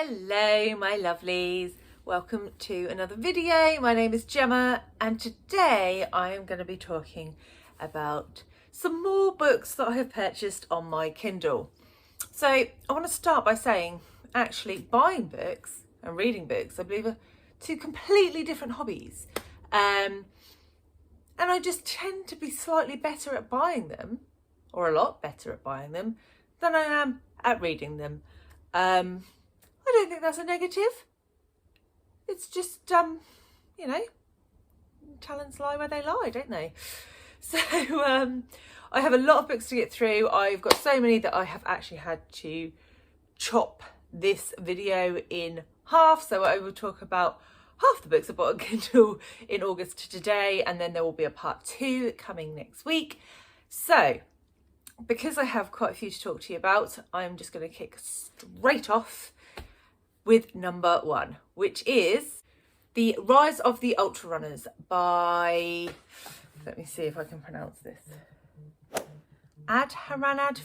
Hello my lovelies, welcome to another video. My name is Gemma and today I am going to be talking about some more books that I have purchased on my Kindle. So I want to start by saying actually buying books and reading books I believe are two completely different hobbies, and I just tend to be slightly better at buying them, or a lot better at buying them, than I am at reading them. I don't think that's a negative. It's just, you know, talents lie where they lie, don't they? So I have a lot of books to get through. I've got so many that I have actually had to chop this video in half. So I will talk about half the books I bought on Kindle in August to today, and then there will be a part 2 coming next week. So because I have quite a few to talk to you about, I'm just going to kick straight off with number 1, which is The Rise of the Ultrarunners by, let me see if I can pronounce this, Adharanand.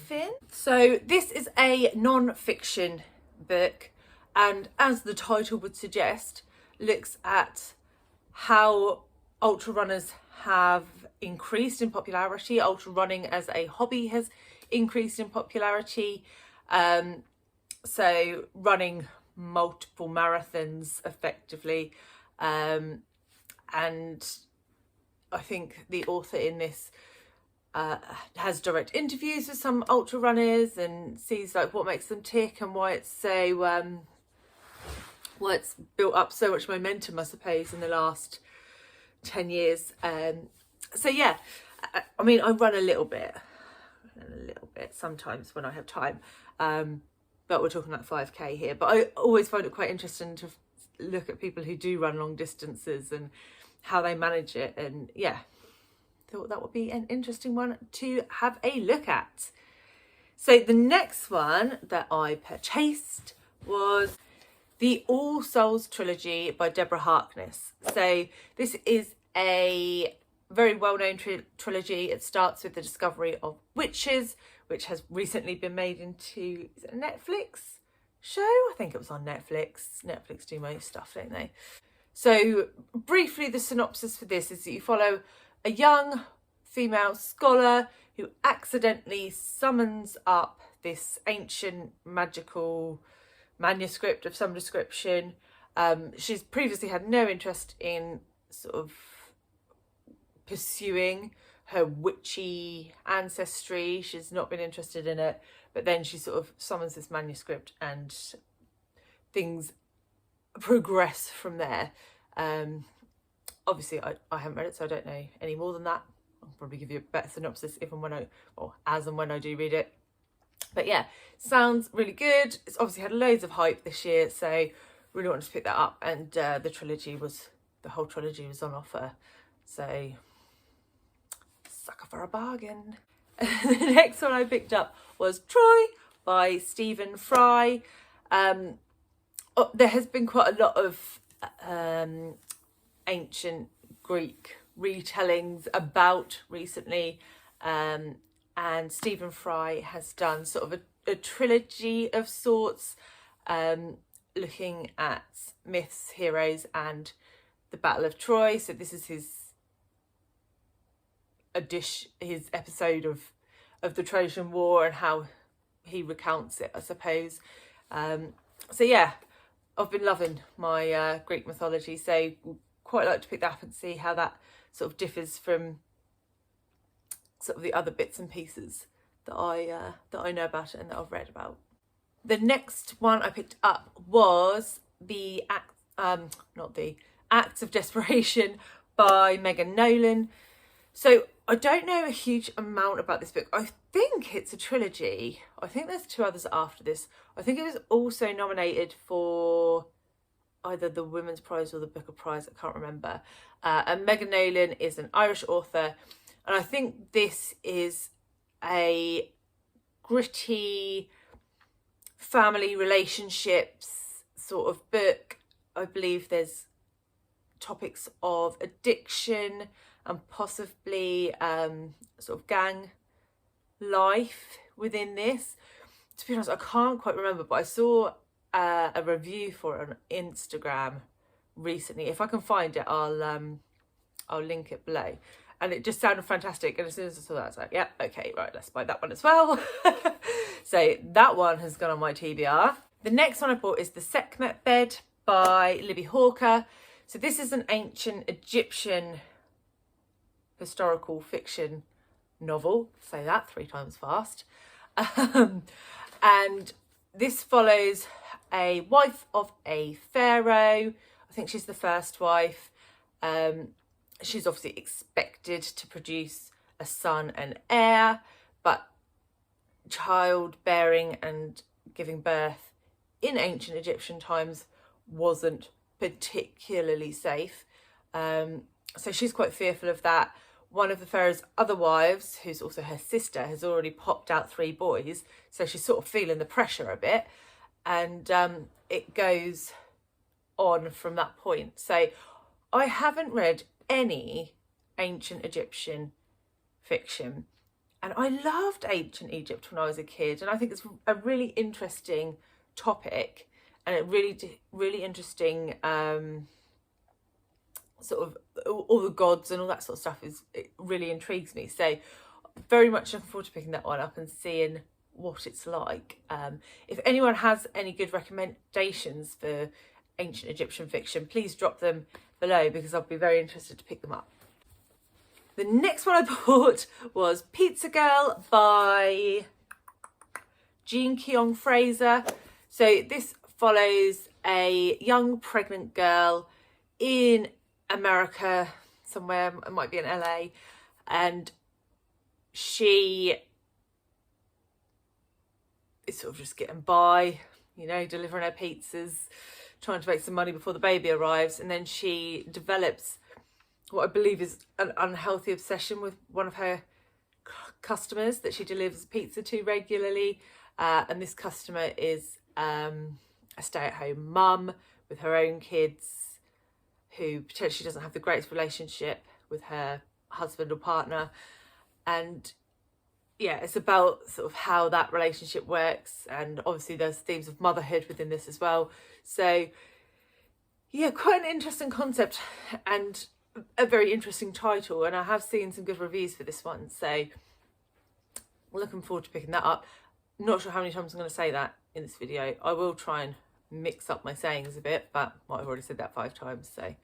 So this is a non-fiction book, and as the title would suggest, looks at how Ultrarunners have increased in popularity. Ultra running as a hobby has increased in popularity. So running multiple marathons effectively, and I think the author in this has direct interviews with some ultra runners and sees like what makes them tick and why it's so why it's built up so much momentum, I suppose, in the last 10 years. So yeah, I mean, I run a little bit sometimes when I have time, but we're talking like 5k here. But I always find it quite interesting to look at people who do run long distances and how they manage it. And yeah, thought that would be an interesting one to have a look at. So the next one that I purchased was the All Souls Trilogy by Deborah Harkness. So this is a very well-known trilogy. It starts with the discovery of witches, which has recently been made into, is it a Netflix show? I think it was on Netflix. Netflix do most stuff, don't they? So briefly, the synopsis for this is that you follow a young female scholar who accidentally summons up this ancient magical manuscript of some description. She's previously had no interest in sort of pursuing her witchy ancestry. She's not been interested in it, but then she sort of summons this manuscript and things progress from there. Obviously I haven't read it, so I don't know any more than that. I'll probably give you a better synopsis if and when I, or as and when I do read it. But yeah, sounds really good. It's obviously had loads of hype this year, so really wanted to pick that up, and the whole trilogy was on offer, so sucker for a bargain. The next one I picked up was Troy by Stephen Fry. There has been quite a lot of ancient Greek retellings about recently, and Stephen Fry has done sort of a trilogy of sorts, looking at myths, heroes and the Battle of Troy. So this is his episode of the Trojan War and how he recounts it, I suppose. So yeah, I've been loving my Greek mythology, so quite like to pick that up and see how that sort of differs from sort of the other bits and pieces that I know about it and that I've read about. The next one I picked up was the Acts of Desperation by Nolan. So I don't know a huge amount about this book. I think it's a trilogy. I think there's 2 others after this. I think it was also nominated for either the Women's Prize or the Booker Prize, I can't remember. And Nolan is an Irish author, and I think this is a gritty family relationships sort of book. I believe there's topics of addiction and possibly sort of gang life within this. To be honest, I can't quite remember, but I saw a review for it on Instagram recently. If I can find it, I'll link it below. And it just sounded fantastic. And as soon as I saw that, I was like, yeah, okay, right, let's buy that one as well. So that one has gone on my TBR. The next one I bought is The Secmet Bed by Libbie. So this is an ancient Egyptian historical fiction novel. Say that 3 times fast. And this follows a wife of a pharaoh. I think she's the first wife. She's obviously expected to produce a son and heir, but childbearing and giving birth in ancient Egyptian times wasn't particularly safe. So she's quite fearful of that. One of the pharaoh's other wives, who's also her sister, has already popped out 3 boys. So she's sort of feeling the pressure a bit. And it goes on from that point. So I haven't read any ancient Egyptian fiction. And I loved ancient Egypt when I was a kid. And I think it's a really interesting topic. And it really interesting sort of all the gods and all that sort of stuff it really intrigues me. So very much looking forward to picking that one up and seeing what it's like. If anyone has any good recommendations for ancient Egyptian fiction, please drop them below because I'll be very interested to pick them up. The next one I bought was Pizza Girl by Kyong Frazer. So this follows a young pregnant girl in America somewhere, it might be in LA, and she is sort of just getting by, you know, delivering her pizzas, trying to make some money before the baby arrives, and then she develops what I believe is an unhealthy obsession with one of her customers that she delivers pizza to regularly, and this customer is a stay-at-home mum with her own kids who potentially doesn't have the greatest relationship with her husband or partner. And yeah, it's about sort of how that relationship works, and obviously there's themes of motherhood within this as well. So yeah, quite an interesting concept and a very interesting title, and I have seen some good reviews for this one, so looking forward to picking that up. Not sure how many times I'm going to say that in this video. I will try and mix up my sayings a bit, but I've already said that 5 times, so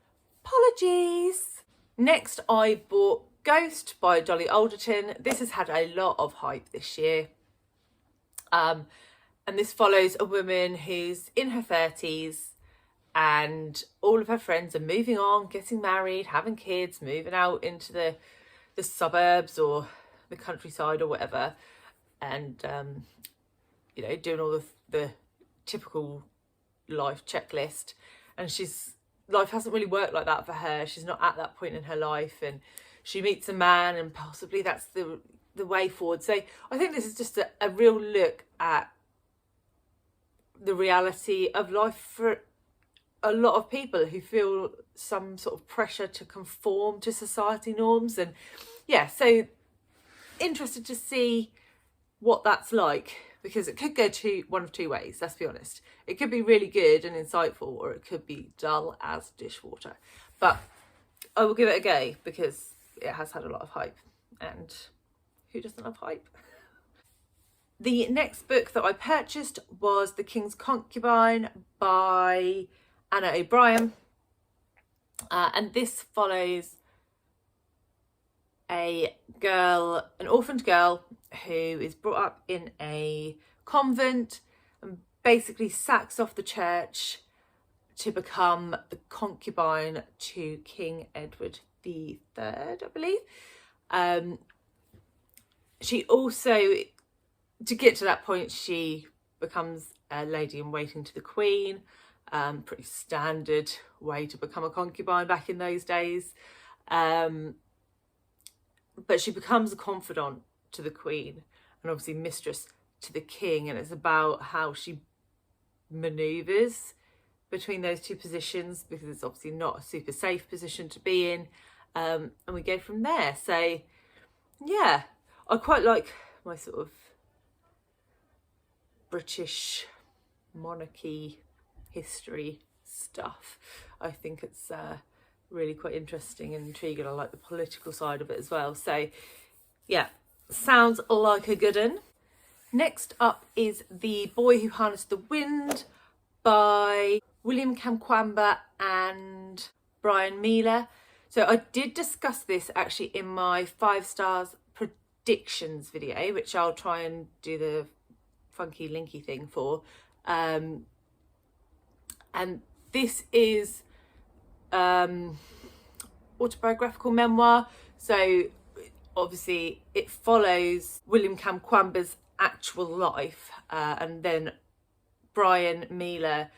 apologies. Next I bought Ghost by Dolly Alderton. This has had a lot of hype this year, and this follows a woman who's in her 30s and all of her friends are moving on, getting married, having kids, moving out into the suburbs or the countryside or whatever, and you know, doing all the typical life checklist. And life hasn't really worked like that for her. She's not at that point in her life, and she meets a man, and possibly that's the way forward. So I think this is just a real look at the reality of life for a lot of people who feel some sort of pressure to conform to society norms. And yeah, so interested to see what that's like, because it could go one of 2 ways, let's be honest. It could be really good and insightful, or it could be dull as dishwater. But I will give it a go because it has had a lot of hype, and who doesn't love hype? The next book that I purchased was The King's Concubine by Anna O'Brien, and this follows an orphaned girl who is brought up in a convent and basically sacks off the church to become the concubine to King Edward III, I believe. She also, to get to that point, she becomes a lady in waiting to the Queen. Pretty standard way to become a concubine back in those days. But she becomes a confidant to the Queen and obviously mistress to the King, and it's about how she manoeuvres between those 2 positions, because it's obviously not a super safe position to be in, and we go from there. So yeah, I quite like my sort of British monarchy history stuff. I think it's really quite interesting and intriguing. I like the political side of it as well. So yeah, sounds like a good one. Next up is The Boy Who Harnessed the Wind by William Kamkwamba and Bryan Mealer. So I did discuss this actually in my 5 stars predictions video, which I'll try and do the funky linky thing for. And this is autobiographical memoir. So obviously it follows William Kamkwamba's actual life, and then Bryan Mealer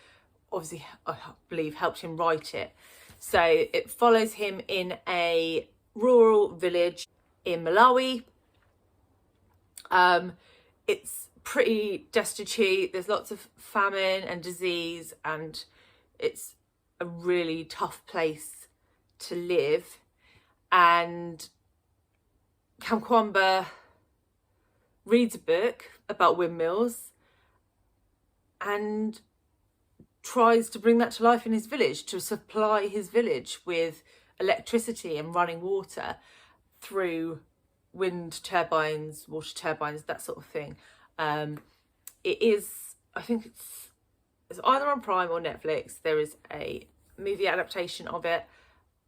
obviously, I believe, helped him write it. So it follows him in a rural village in Malawi. It's pretty destitute. There's lots of famine and disease, and it's a really tough place to live. And Kamkwamba reads a book about windmills and tries to bring that to life in his village, to supply his village with electricity and running water through wind turbines, water turbines, that sort of thing. It is, I think it's either on Prime or Netflix. There is a movie adaptation of it,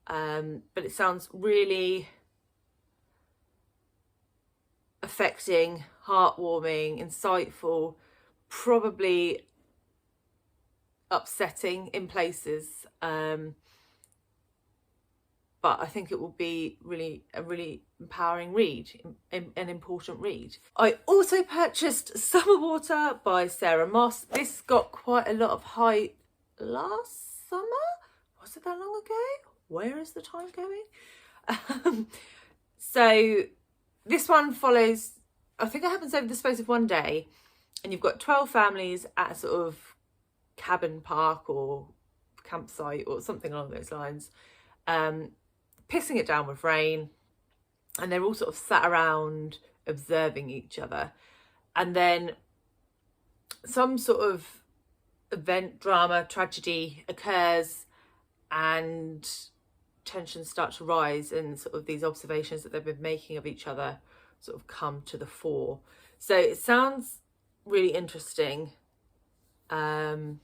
but it sounds really affecting, heartwarming, insightful, probably upsetting in places, but I think it will be a really empowering read, an important read. I also purchased Summer Water by Sarah Moss. This got quite a lot of hype last summer. Was it that long ago? Where is the time going? So this one follows, I think it happens over the space of one day, and you've got 12 families at a sort of cabin park or campsite or something along those lines, pissing it down with rain, and they're all sort of sat around observing each other, and then some sort of event, drama, tragedy occurs, and tensions start to rise, and sort of these observations that they've been making of each other sort of come to the fore. So it sounds really interesting, and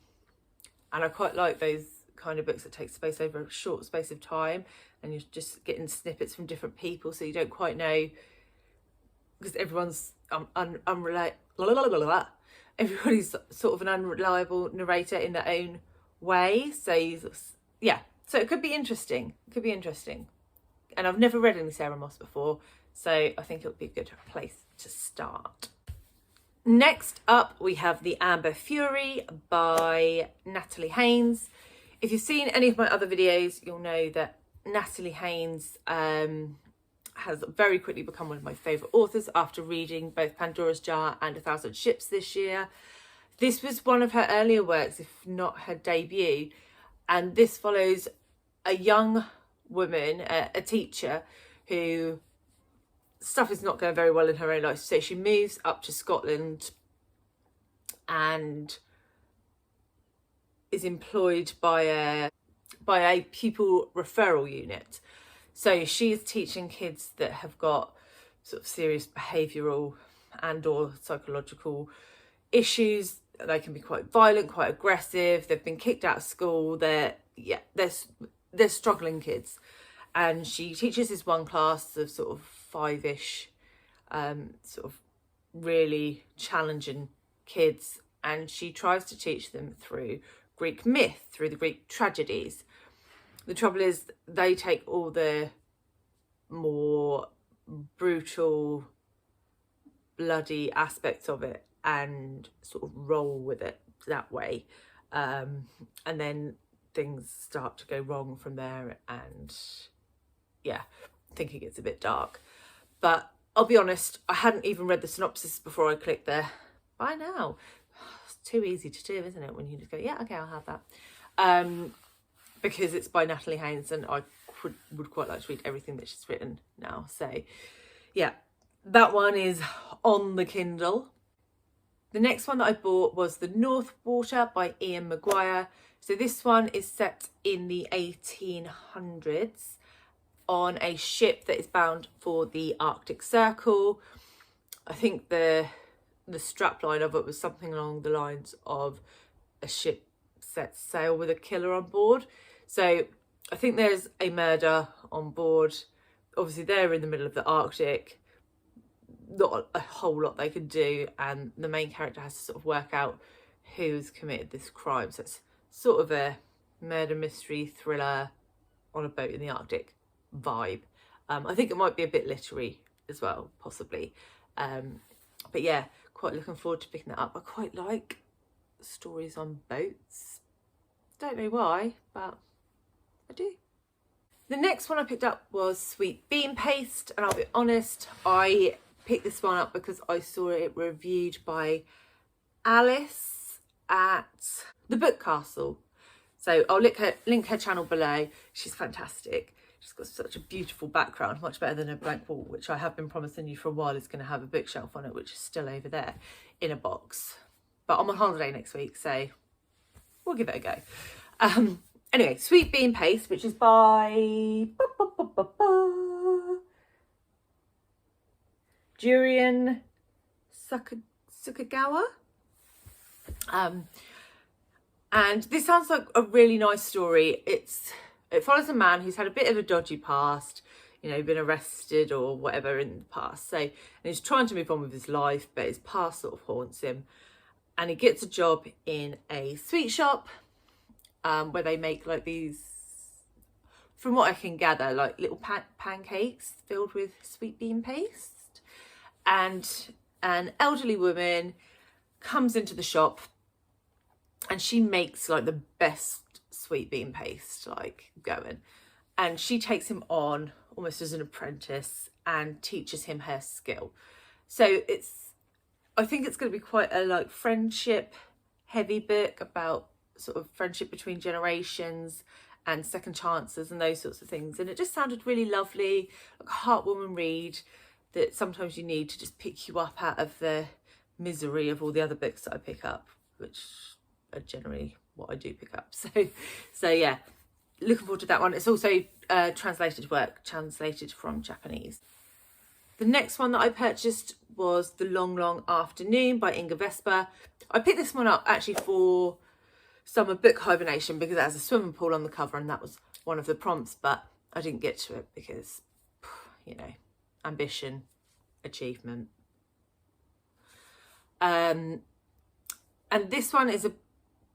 I quite like those kind of books that take place over a short space of time, and you're just getting snippets from different people, so you don't quite know, because everyone's everybody's sort of an unreliable narrator in their own way. So yeah, so it could be interesting. It could be interesting. And I've never read any Sarah Moss before, so I think it would be a good place to start. Next up, we have The Amber Fury by Natalie Haynes. If you've seen any of my other videos, you'll know that Natalie Haynes has very quickly become one of my favourite authors after reading both Pandora's Jar and 1,000 Ships this year. This was one of her earlier works, if not her debut, and this follows a young woman, a teacher, who stuff is not going very well in her own life, so she moves up to Scotland and is employed by a pupil referral unit. So she is teaching kids that have got sort of serious behavioural and or psychological issues. They can be quite violent, quite aggressive. They've been kicked out of school. They're struggling kids. And she teaches this one class of sort of 5-ish, sort of really challenging kids. And she tries to teach them through Greek myth, through the Greek tragedies. The trouble is they take all the more brutal, bloody aspects of it and sort of roll with it that way. And then things start to go wrong from there, and yeah, I think it gets a bit dark. But I'll be honest, I hadn't even read the synopsis before I clicked there. By now, it's too easy to do, isn't it? When you just go, yeah, okay, I'll have that. Because it's by Natalie Haynes, and I would quite like to read everything that she's written now. So yeah, that one is on the Kindle. The next one that I bought was The North Water by Ian McGuire. So this one is set in the 1800s on a ship that is bound for the Arctic Circle. I think the strapline of it was something along the lines of a ship sets sail with a killer on board. So I think there's a murder on board. Obviously they're in the middle of the Arctic. Not a whole lot they can do, and the main character has to sort of work out who's committed this crime. So it's sort of a murder mystery thriller on a boat in the Arctic vibe. I think it might be a bit literary as well, possibly. But yeah, quite looking forward to picking that up. I quite like stories on boats. Don't know why, but I do. The next one I picked up was Sweet Bean Paste, and I'll be honest, I picked this one up because I saw it reviewed by Alice at the Book Castle. So I'll link her channel below. She's fantastic. She's got such a beautiful background, much better than a blank wall, which I have been promising you for a while is going to have a bookshelf on it, which is still over there in a box. But I'm on holiday next week, so we'll give it a go. Anyway, Sweet Bean Paste, which is by Durien Sukegawa. And this sounds like a really nice story. It follows a man who's had a bit of a dodgy past, you know, been arrested or whatever in the past. So, and he's trying to move on with his life, but his past sort of haunts him. And he gets a job in a sweet shop where they make like these, from what I can gather, like little pancakes filled with sweet bean paste. And an elderly woman comes into the shop and she makes like the best sweet bean paste like going, and she takes him on almost as an apprentice and teaches him her skill. So I think it's going to be quite a like friendship heavy book about sort of friendship between generations and second chances and those sorts of things. And it just sounded really lovely, like a heartwarming read that sometimes you need to just pick you up out of the misery of all the other books that I pick up, which are generally what I do pick up. So yeah, looking forward to that one. It's also translated from Japanese. The next one that I purchased was The Long Long Afternoon by Inga Vespa. I picked this one up actually for summer book hibernation because it has a swimming pool on the cover, and that was one of the prompts, but I didn't get to it because, you know, ambition, achievement. And this one is a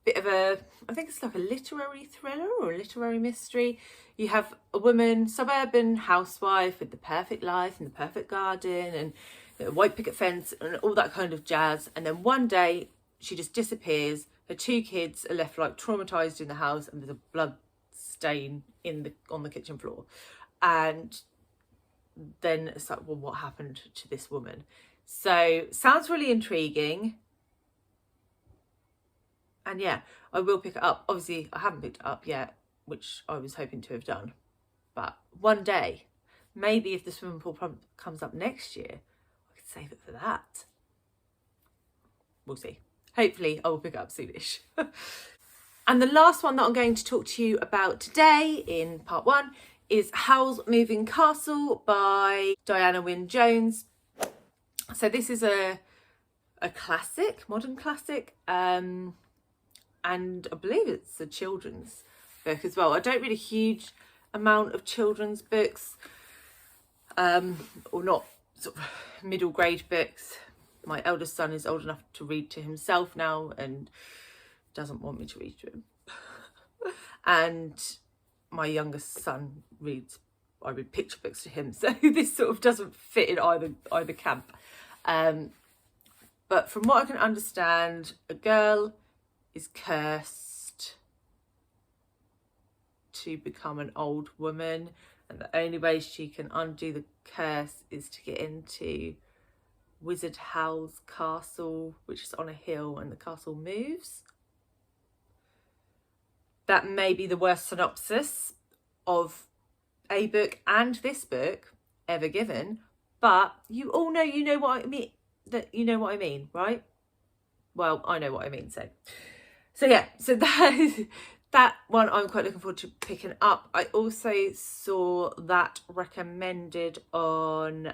bit of a, I think it's like a literary thriller or a literary mystery. You have a woman, suburban housewife with the perfect life and the perfect garden and a white picket fence and all that kind of jazz. And then one day she just disappears. Her two kids are left like traumatized in the house, and there's a blood stain on the kitchen floor. And then it's like, well, what happened to this woman? So sounds really intriguing. And yeah, I will pick it up. Obviously, I haven't picked it up yet, which I was hoping to have done. But one day, maybe if the swimming pool comes up next year, I could save it for that. We'll see. Hopefully, I will pick it up soonish. And the last one that I'm going to talk to you about today in part one is Howls Moving Castle by Dianna Wynne Jones. So this is a classic, modern classic, and I believe it's a children's book as well. I don't read a huge amount of children's books, or not sort of middle grade books. My eldest son is old enough to read to himself now and doesn't want me to read to him. And my youngest son I read picture books to him, so this sort of doesn't fit in either camp. But from what I can understand, a girl is cursed to become an old woman, and the only way she can undo the curse is to get into Wizard Howl's castle, which is on a hill, and the castle moves. That may be the worst synopsis of a book and this book ever given, but you all know, you know what I mean, right? well, I know what I mean. So yeah, so that one I'm quite looking forward to picking up. I also saw that recommended on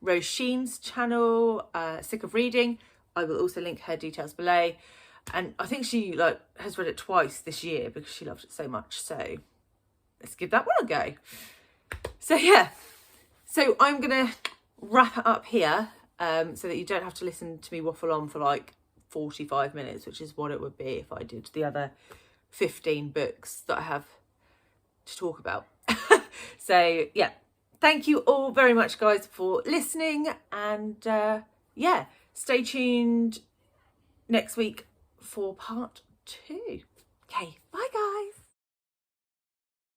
Rose Sheen's channel, Sick of Reading. I will also link her details below. And I think she has read it twice this year because she loved it so much. So let's give that one a go. So yeah, so I'm gonna wrap it up here so that you don't have to listen to me waffle on for like 45 minutes, which is what it would be if I did the other 15 books that I have to talk about. So yeah, thank you all very much, guys, for listening, and yeah, stay tuned next week for part 2. Okay, bye guys.